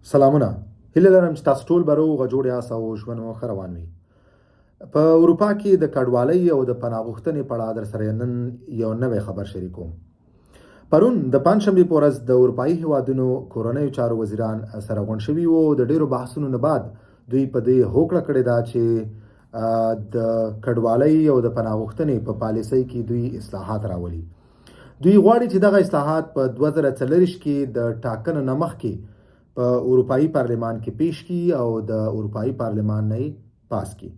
سلامونه. هیله لرم چې تاسو ټول به روغ جوړ یاست او ژوند مو ښه روان وي. په اروپا کې د کډوالۍ او د پناه غوښتنې په اړه درسره نن یو نوی خبر شریکوم. پرون د پنځشنبې په ورځ د اروپایي هیوادونو کورنیو چارو وزیران سره غونډ شوي وو. د ډیرو بحثونو نه بعد دوی په دې هوکړه کړې ده چې د کډوالۍ او د پناه غوښتنې په پالیسۍ کې دوی اصلاحات راولي. دوی غواړي چې دغه اصلاحات په 2040 کې د ټاکنو نه مخکې په اروپایي پارلمان کې پیش کی او د اروپایي پارلمان نه پاس کی.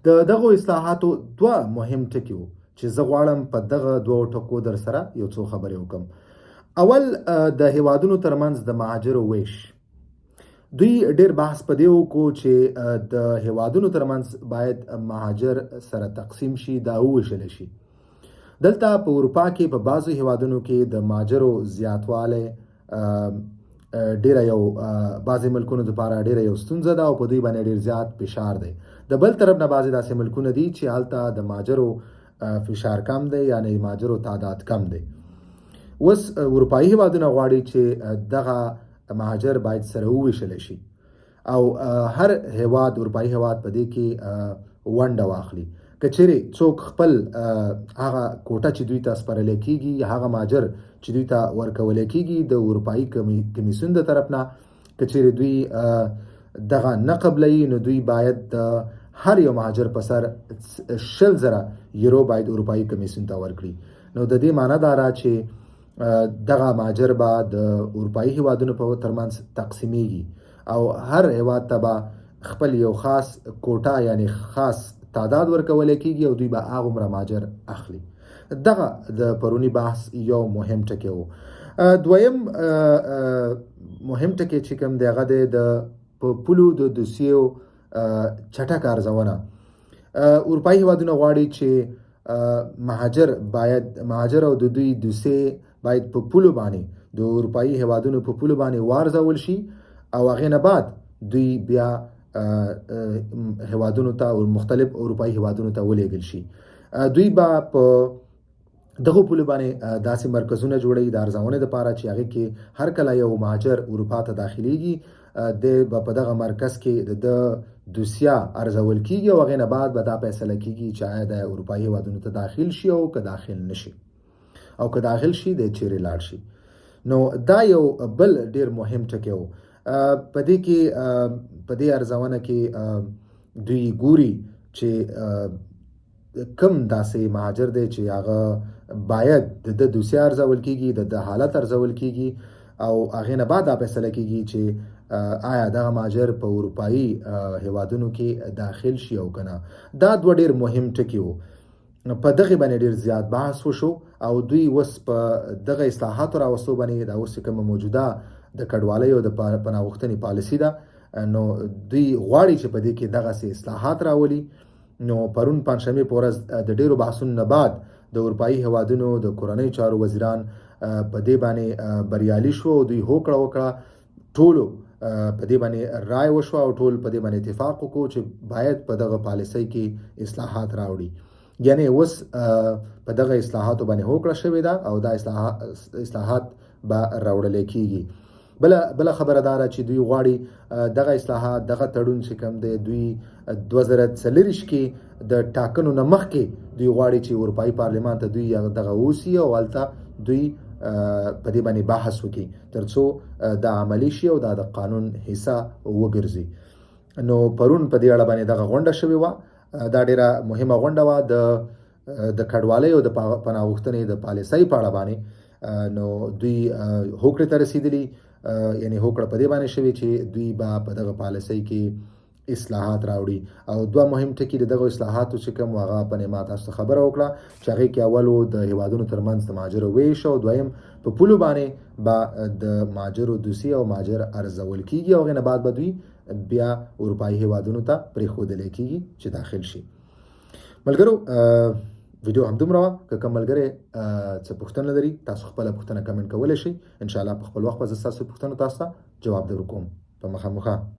دغه اصلاحاتو دوه مهم ټکي وو چې زه غواړم په دغه دوه ټکو در سره یو څو خبرې وکم. اول د هیوادونو ترمنځ د مهاجرو ویش. دوی ډیر بحث په دی وکړو چې د هیوادونو ترمنځ باید مهاجر سره تقسیم شي، دا وویشل شي. دلته په اروپا کې په بعضو هیوادونو کې د مهاجرو زیاتوالی ډیره یو بعضې ملکونو لپاره ډیره یو ستونزه ده او په دوی باندې ډیر زیات فشار دی. د بل طرف نه بعضې داسې ملکونه دي چې هلته د مهاجرو فشار کم دی، یعنی مهاجرو تعداد کم دی. اوس اروپایي هیوادونه غواړي چې دغه مهاجر باید سره وویشل شي او هر هیواد اروپایي هیواد په دې کې ونډه واخلي. که چیرې څوک خپل هغه کوټه چې دوی ته سپارلی کیږي، هغه مهاجر چې دوی ته ورکولی کیږي د اروپایي کمیسیون د طرف نه، که چیرې دوی دغه نه قبلوي، نو دوی باید د هر یو مهاجر په سر 20,000 یورو باید اروپایي کمیسیون ته ورکړي. نو د دې معنی دا ده چې دغه مهاجر به د اروپایي هیوادونو په ترمنځ تقسیمیږي او هر هیواد ته به خپل یو خاص کوټه یعنی خاص تعداد ورکولی کیږي او دوی به هغومره مهاجر اخلي. دغه د پرونی بحث یو مهم ټکی و. دویم مهم ټکی چې کوم دی هغه د پولو د دوسیو چټک ارزونه. اروپایي هیوادونه غواړي چې مهاجر او د دوی دوسیې باید په پولو باندې د اروپایي هیوادونو په پولو باندې وارزول شي او هغې نه بعد دوی بیا هیوادونو ته او مختلف اروپایي هیوادونو ته ولیږل شي. دوی به په دغه پولو باندې داسې مرکزونه جوړوي د ارزونې لپاره چې هغې کې هر کله یو مهاجر اروپا ته داخلیږي به په دغه مرکز کې د دوسیه ارزول کیږي او هغې نه بعد به دا فیصله کیږي چې آیا د اروپایي هیوادونو ته داخل شي او که داخل نشي او که داخل شي د چیرې لاړ شي. نو دا یو بل ډیر مهم ټکی و. په دې کې په دې ارزونه کې دوی ګوري چې کم داسې مهاجر دی چې هغه باید د دوسیه ارزول کیږي، د حالت ارزول کیږي او هغې نه بعد دا فیصله کیږي چې آیا دغه مهاجر په اروپایي هیوادونو کې داخل شي او که نه. دا دوه ډیر مهم ټکي وو. په دغه باندې ډیر زیات بحث وشو او دوی اوس په دغه اصلاحاتو راوستو باندې دا اوس کومه موجوده د کډوالۍ او د پناه غوښتنې پالیسي ده، نو دوی غواړي چې په دې کې دغسې اصلاحات راولي. نو پرون پنځشنبې په ورځ د ډیرو بحثونو نه بعد د اروپایي هیوادونو د کورنیو چارو وزیران په دې باندې بریالي شو او دوی هوکړه وکړه. ټولو په دې باندې رای وشو او ټول په دې باندې اتفاق وکړو چې باید په دغه پالیسۍ کې اصلاحات راوړي. یعنی اوس په دغه اصلاحاتو باندې هوکړه شوې ده او دا اصلاحات به راوړل کیږي. بل خبره دا چې دوی غواړي دغه اصلاحات دغه تړون چې کوم دی دوی 2040 کې د ټاکنو نه مخکې دوی غواړي چې اروپایي پارلمان ته دوی دغه ووسي او هلته دوی په دې باندې بحث وکړي ترڅو دا عملی شي او دا د قانون حصه وګرځي. نو پرون په دې اړه باندې دغه غونډه شوې وه. دا ډیره مهمه غونډه وه د کډوالۍ او د پناه غوښتنې د پالیسۍ په اړه باندې. نو دوی هوکړې ته رسیدلي، یعنی هوکړه په دې باندې شوې چې دوی به په دغه پالیسۍ کې اصلاحات راوړي. او دوه مهم ټکي د دغه اصلاحاتو چې کوم هغه په ما تاسو ته خبره وکړه چې هغې کې اولو د هیوادونو ترمنځ د مهاجرو ویش او دویم په پولو باندې به د مهاجرو دوسیه او مهاجر ارزول کیږي او هغې نه بعد به دوی بیا اروپایي هیوادونو ته پرېښودلی کیږي چې داخل شي. ملګرو ویډیو همدومره وه. که کوم ملګری څه پوښتنه لري تاسو خپله پوښتنه کمنټ کولی شئ. انشاءالله په خپل وخت به زه ستاسو پوښتنو تاسو ته جواب در وکوم په مخامخ.